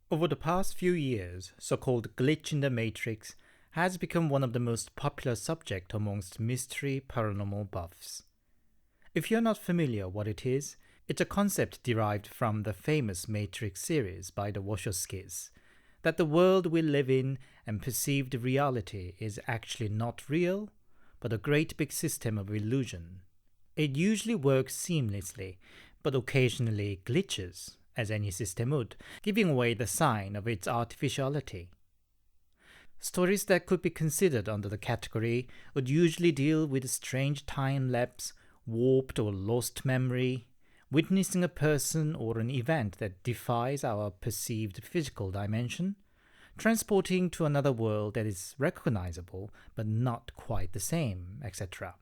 Over the past few years, so-called glitch in the matrix has become one of the most popular subjects amongst mystery paranormal buffs. If you're not familiar what it is, it's a concept derived from the famous Matrix series by the Wachowskis, that the world we live in and perceived reality is actually not real, but a great big system of illusion. It usually works seamlessly, but occasionally glitches, as any system would, giving away the sign of its artificiality. Stories that could be considered under the category would usually deal with strange time lapse, warped or lost memory, witnessing a person or an event that defies our perceived physical dimension, transporting to another world that is recognizable but not quite the same, etc.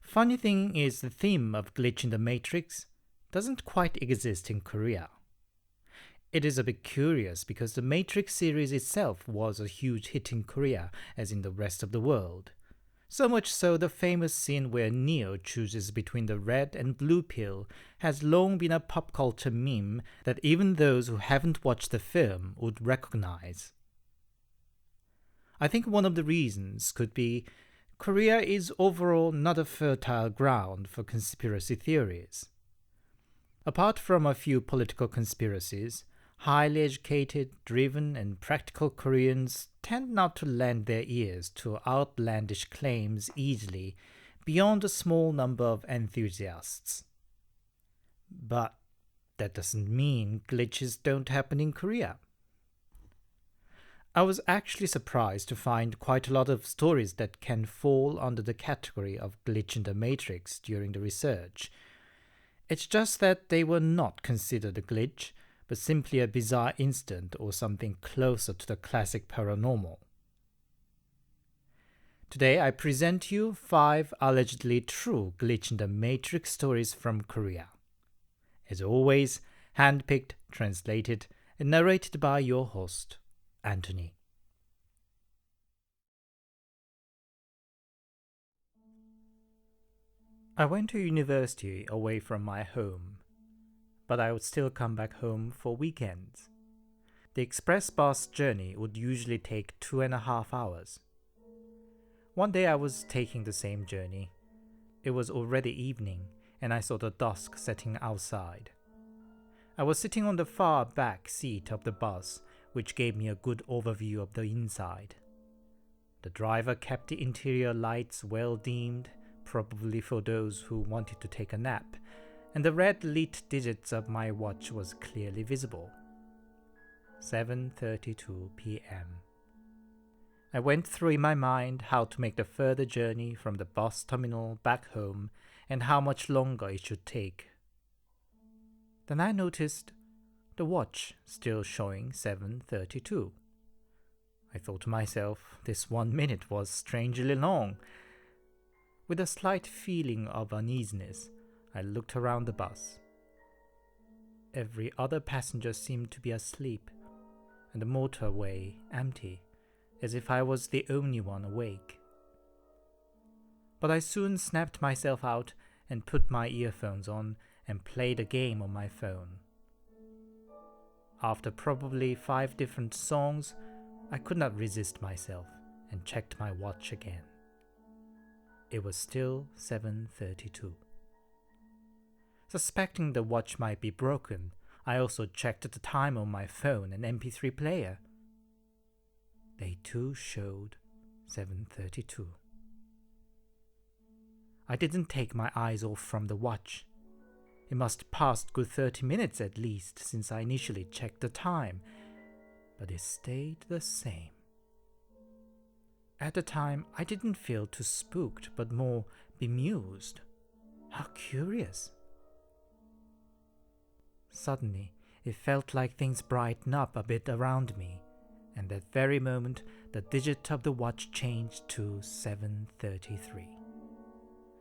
Funny thing is, the theme of glitch in the matrix doesn't quite exist in Korea. It is a bit curious because the Matrix series itself was a huge hit in Korea as in the rest of the world. So much so the famous scene where Neo chooses between the red and blue pill has long been a pop culture meme that even those who haven't watched the film would recognize. I think one of the reasons could be Korea is overall not a fertile ground for conspiracy theories. Apart from a few political conspiracies, highly educated, driven, and practical Koreans tend not to lend their ears to outlandish claims easily beyond a small number of enthusiasts. But that doesn't mean glitches don't happen in Korea. I was actually surprised to find quite a lot of stories that can fall under the category of glitch in the matrix during the research. It's just that they were not considered a glitch, but simply a bizarre incident or something closer to the classic paranormal. Today I present you 5 allegedly true glitch in the matrix stories from Korea. As always, handpicked, translated, and narrated by your host, Anthony. I went to university away from my home, but I would still come back home for weekends. The express bus journey would usually take 2.5 hours. One day I was taking the same journey. It was already evening, and I saw the dusk setting outside. I was sitting on the far back seat of the bus, which gave me a good overview of the inside. The driver kept the interior lights well dimmed, probably for those who wanted to take a nap, and the red lit digits of my watch was clearly visible. 7:32 p.m. I went through in my mind how to make the further journey from the bus terminal back home and how much longer it should take. Then I noticed the watch still showing 7:32. I thought to myself, this 1 minute was strangely long. With a slight feeling of uneasiness, I looked around the bus. Every other passenger seemed to be asleep, and the motorway empty, as if I was the only one awake. But I soon snapped myself out and put my earphones on and played a game on my phone. After probably 5 different songs, I could not resist myself and checked my watch again. It was still 7:32. Suspecting the watch might be broken, I also checked the time on my phone and MP3 player. They too showed 7:32. I didn't take my eyes off from the watch. It must have passed good 30 minutes at least since I initially checked the time, but it stayed the same. At the time, I didn't feel too spooked, but more bemused. How curious. Suddenly, it felt like things brightened up a bit around me, and that very moment, the digit of the watch changed to 7:33.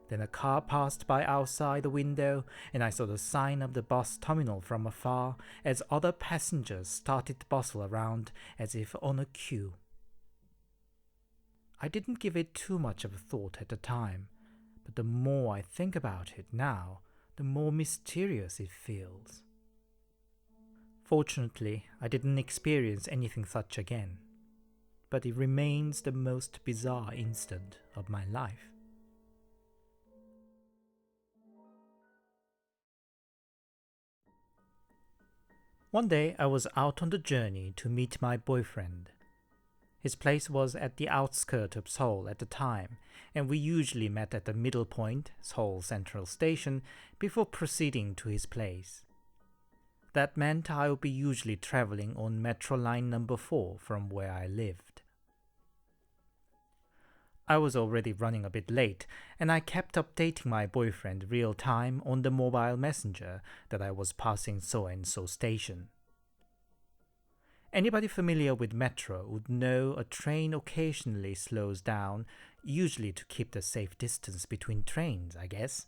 Then a car passed by outside the window, and I saw the sign of the bus terminal from afar as other passengers started to bustle around as if on a queue. I didn't give it too much of a thought at the time, but the more I think about it now, the more mysterious it feels. Fortunately, I didn't experience anything such again, but it remains the most bizarre instant of my life. One day I was out on the journey to meet my boyfriend. His place was at the outskirts of Seoul at the time, and we usually met at the middle point, Seoul Central Station, before proceeding to his place. That meant I would be usually traveling on Metro Line number 4 from where I lived. I was already running a bit late, and I kept updating my boyfriend real time on the mobile messenger that I was passing so-and-so station. Anybody familiar with Metro would know a train occasionally slows down, usually to keep the safe distance between trains, I guess.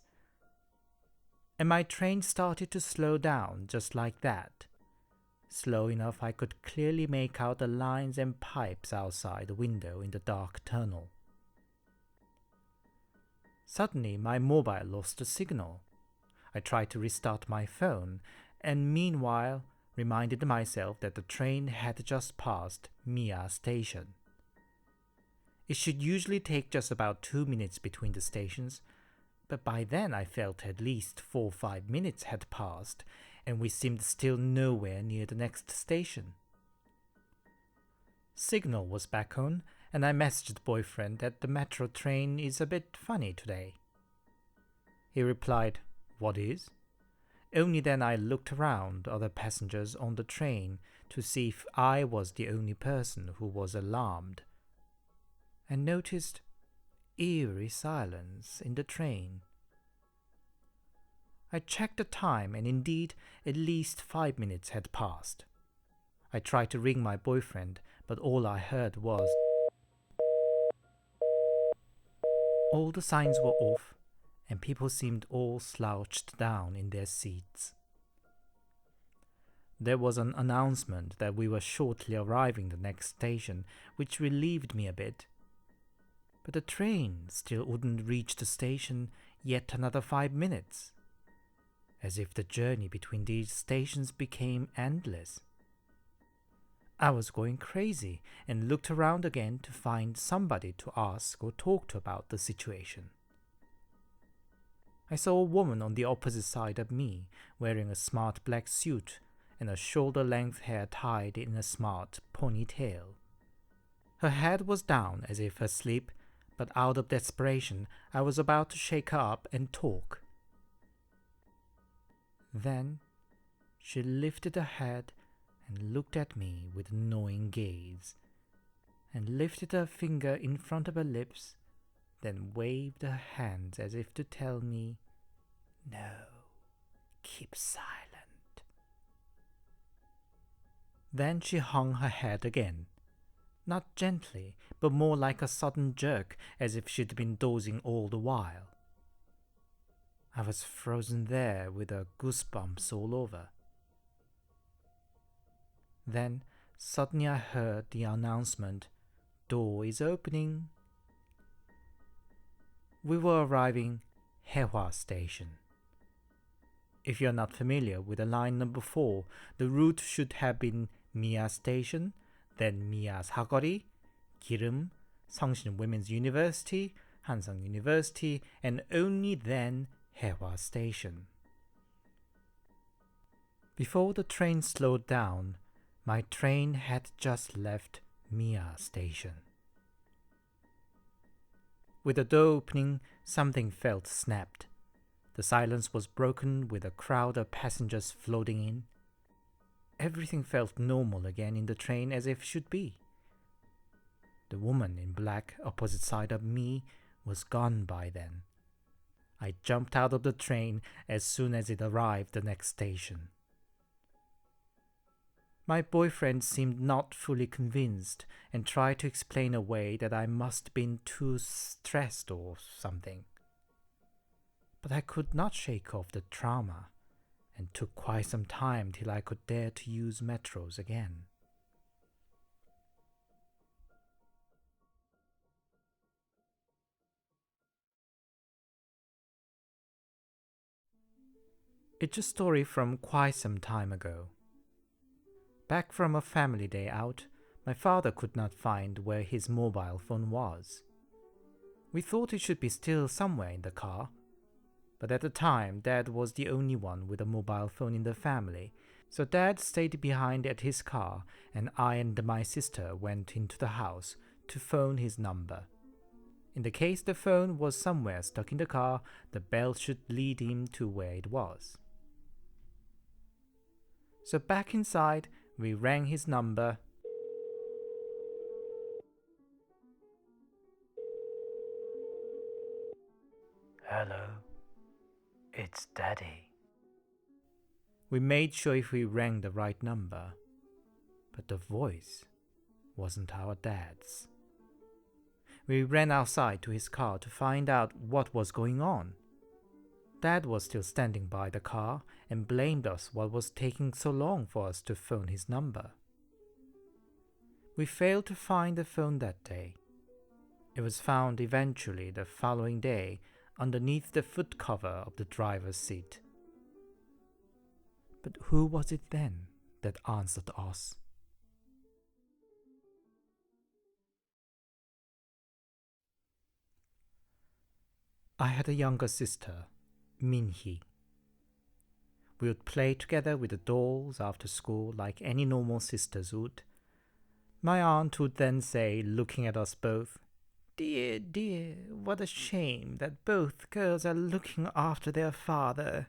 And my train started to slow down just like that. Slow enough I could clearly make out the lines and pipes outside the window in the dark tunnel. Suddenly my mobile lost the signal. I tried to restart my phone, and meanwhile reminded myself that the train had just passed Mia Station. It should usually take just about 2 minutes between the stations, but by then I felt at least 4 or 5 minutes had passed, and we seemed still nowhere near the next station. Signal was back on, and I messaged the boyfriend that the metro train is a bit funny today. He replied, "What is?" Only then I looked around other passengers on the train to see if I was the only person who was alarmed, and noticed eerie silence in the train. I checked the time, and indeed at least 5 minutes had passed. I tried to ring my boyfriend, but all I heard was all the signs were off, and people seemed all slouched down in their seats. There was an announcement that we were shortly arriving the next station, which relieved me a bit. But the train still wouldn't reach the station yet another 5 minutes, as if the journey between these stations became endless. I was going crazy and looked around again to find somebody to ask or talk to about the situation. I saw a woman on the opposite side of me, wearing a smart black suit and a shoulder-length hair tied in a smart ponytail. Her head was down as if asleep, but out of desperation I was about to shake her up and talk. Then she lifted her head and looked at me with a knowing gaze, and lifted her finger in front of her lips, then waved her hands as if to tell me, "No, keep silent." Then she hung her head again, not gently, but more like a sudden jerk, as if she'd been dozing all the while. I was frozen there with goosebumps all over. Then suddenly I heard the announcement, "Door is opening." We were arriving Haehwa Station. If you're not familiar with the line number 4, the route should have been Mia Station, then Mia Sagori, Girim, Seongshin Women's University, Hansung University, and only then Haehwa Station. Before the train slowed down, my train had just left Mia Station. With the door opening, something felt snapped. The silence was broken with a crowd of passengers flooding in. Everything felt normal again in the train, as if should be. The woman in black opposite side of me was gone by then. I jumped out of the train as soon as it arrived the next station. My boyfriend seemed not fully convinced and tried to explain away that I must have been too stressed or something. But I could not shake off the trauma, and took quite some time till I could dare to use metros again. It's a story from quite some time ago. Back from a family day out, my father could not find where his mobile phone was. We thought it should be still somewhere in the car, but at the time Dad was the only one with a mobile phone in the family, so Dad stayed behind at his car and I and my sister went into the house to phone his number. In the case the phone was somewhere stuck in the car, the bell should lead him to where it was. So back inside, we rang his number. Hello, it's Daddy. We made sure if we rang the right number, but the voice wasn't our dad's. We ran outside to his car to find out what was going on. Dad was still standing by the car and blamed us what was taking so long for us to phone his number. We failed to find the phone that day. It was found eventually the following day underneath the foot cover of the driver's seat. But who was it then that answered us? I had a younger sister, Minhee. We would play together with the dolls after school like any normal sisters would. My aunt would then say, looking at us both, "Dear, dear, what a shame that both girls are looking after their father,"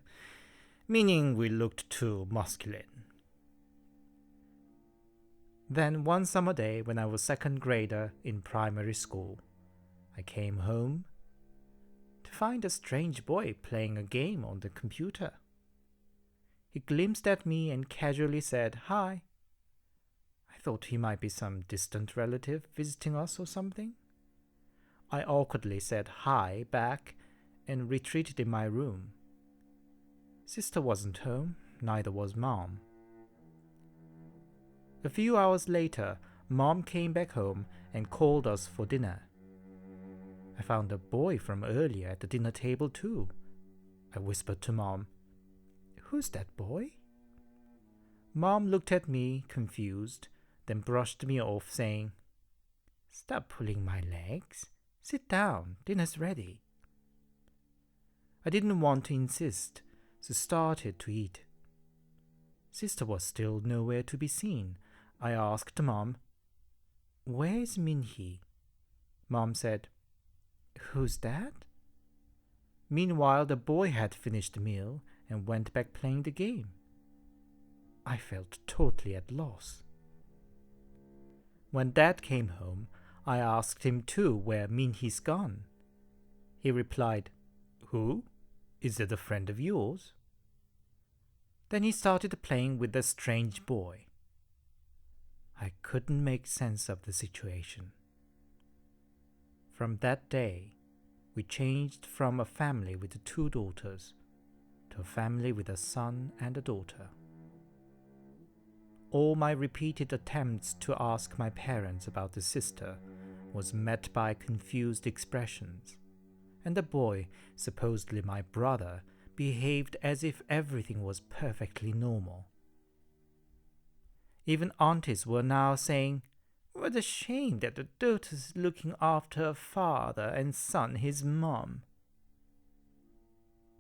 meaning we looked too masculine. Then one summer day when I was second grader in primary school, I came home to find a strange boy playing a game on the computer. He glimpsed at me and casually said, "Hi." I thought he might be some distant relative visiting us or something. I awkwardly said hi back and retreated in my room. Sister wasn't home, neither was Mom. A few hours later, Mom came back home and called us for dinner. I found a boy from earlier at the dinner table too. I whispered to Mom, "Who's that boy?" Mom looked at me, confused, then brushed me off, saying, "Stop pulling my legs. Sit down, dinner's ready." I didn't want to insist, so started to eat. Sister was still nowhere to be seen. I asked Mom, "Where's Minhee?" Mom said, "Who's that?" Meanwhile, the boy had finished the meal and went back playing the game. I felt totally at loss. When Dad came home, I asked him too where Minhee's gone. He replied, "Who? Is it a friend of yours?" Then he started playing with the strange boy. I couldn't make sense of the situation. From that day, we changed from a family with 2 daughters to a family with a son and a daughter. All my repeated attempts to ask my parents about the sister was met by confused expressions, and the boy, supposedly my brother, behaved as if everything was perfectly normal. Even aunties were now saying, "What a shame that the daughter's looking after her father and son, his mom."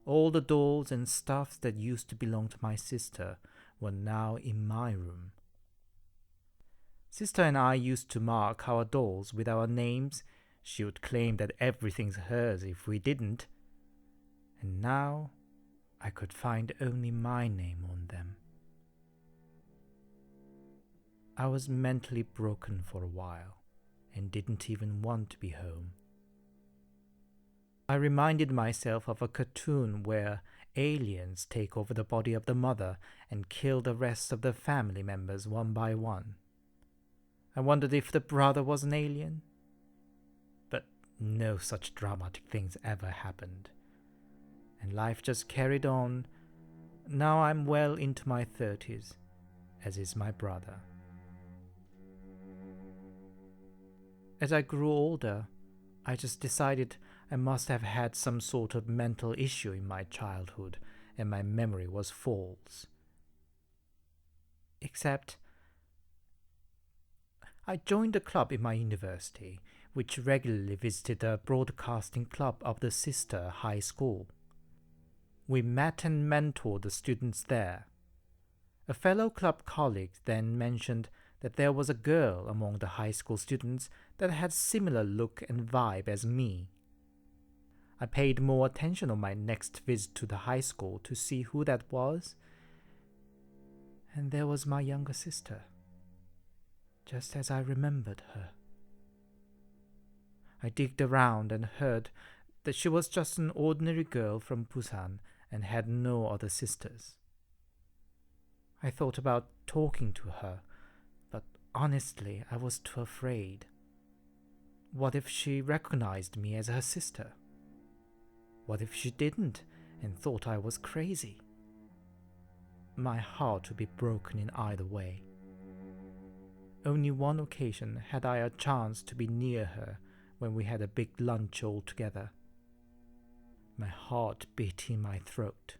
All the dolls and stuffs that used to belong to my sister were now in my room. Sister and I used to mark our dolls with our names. She would claim that everything's hers if we didn't. And now I could find only my name on them. I was mentally broken for a while and didn't even want to be home. I reminded myself of a cartoon where aliens take over the body of the mother and kill the rest of the family members one by one. I wondered if the brother was an alien. But no such dramatic things ever happened. And life just carried on. Now I'm well into my 30s, as is my brother. As I grew older, I just decided I must have had some sort of mental issue in my childhood, and my memory was false. Except I joined a club in my university, which regularly visited the broadcasting club of the sister high school. We met and mentored the students there. A fellow club colleague then mentioned that there was a girl among the high school students that had similar look and vibe as me. I paid more attention on my next visit to the high school to see who that was, and there was my younger sister, just as I remembered her. I digged around and heard that she was just an ordinary girl from Busan and had no other sisters. I thought about talking to her, but honestly, I was too afraid. What if she recognized me as her sister? What if she didn't and thought I was crazy? My heart would be broken in either way. Only one occasion had I a chance to be near her, when we had a big lunch all together. My heart beat in my throat,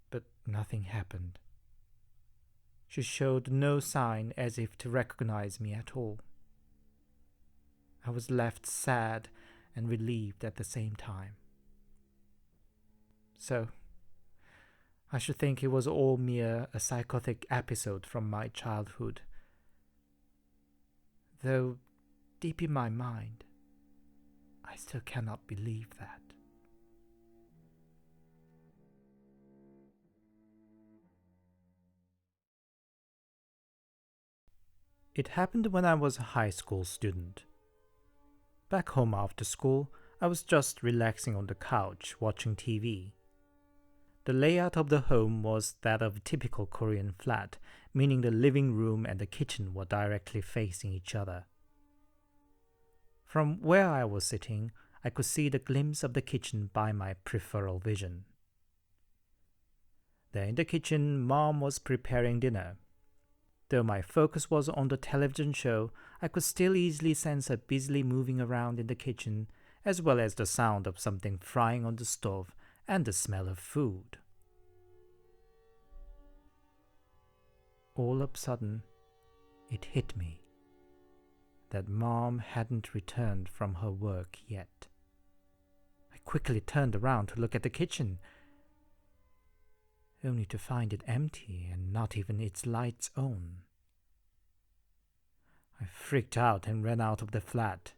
but nothing happened. She showed no sign as if to recognize me at all. I was left sad and relieved at the same time. So, I should think it was all mere a psychotic episode from my childhood, though deep in my mind, I still cannot believe that. It happened when I was a high school student. Back home after school, I was just relaxing on the couch watching TV. The layout of the home was that of a typical Korean flat, meaning the living room and the kitchen were directly facing each other. From where I was sitting, I could see the glimpse of the kitchen by my peripheral vision. There in the kitchen, Mom was preparing dinner. Though my focus was on the television show, I could still easily sense her busily moving around in the kitchen, as well as the sound of something frying on the stove and the smell of food. All of a sudden, it hit me that Mom hadn't returned from her work yet. I quickly turned around to look at the kitchen, only to find it empty and not even its lights on. I freaked out and ran out of the flat.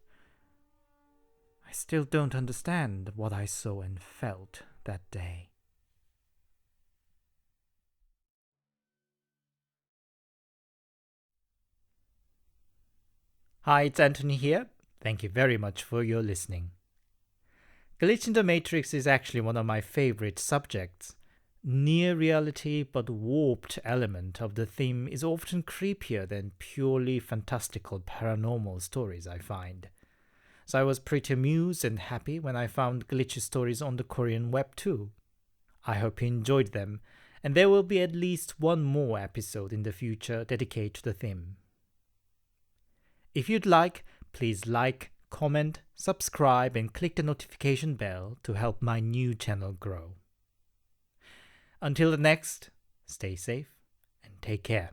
I still don't understand what I saw and felt that day. Hi, it's Anthony here. Thank you very much for your listening. Glitch in the Matrix is actually one of my favorite subjects. Near reality but warped element of the theme is often creepier than purely fantastical paranormal stories, I find. So I was pretty amused and happy when I found glitchy stories on the Korean web too. I hope you enjoyed them, and there will be at least one more episode in the future dedicated to the theme. If you'd like, please like, comment, subscribe, and click the notification bell to help my new channel grow. Until the next, stay safe and take care.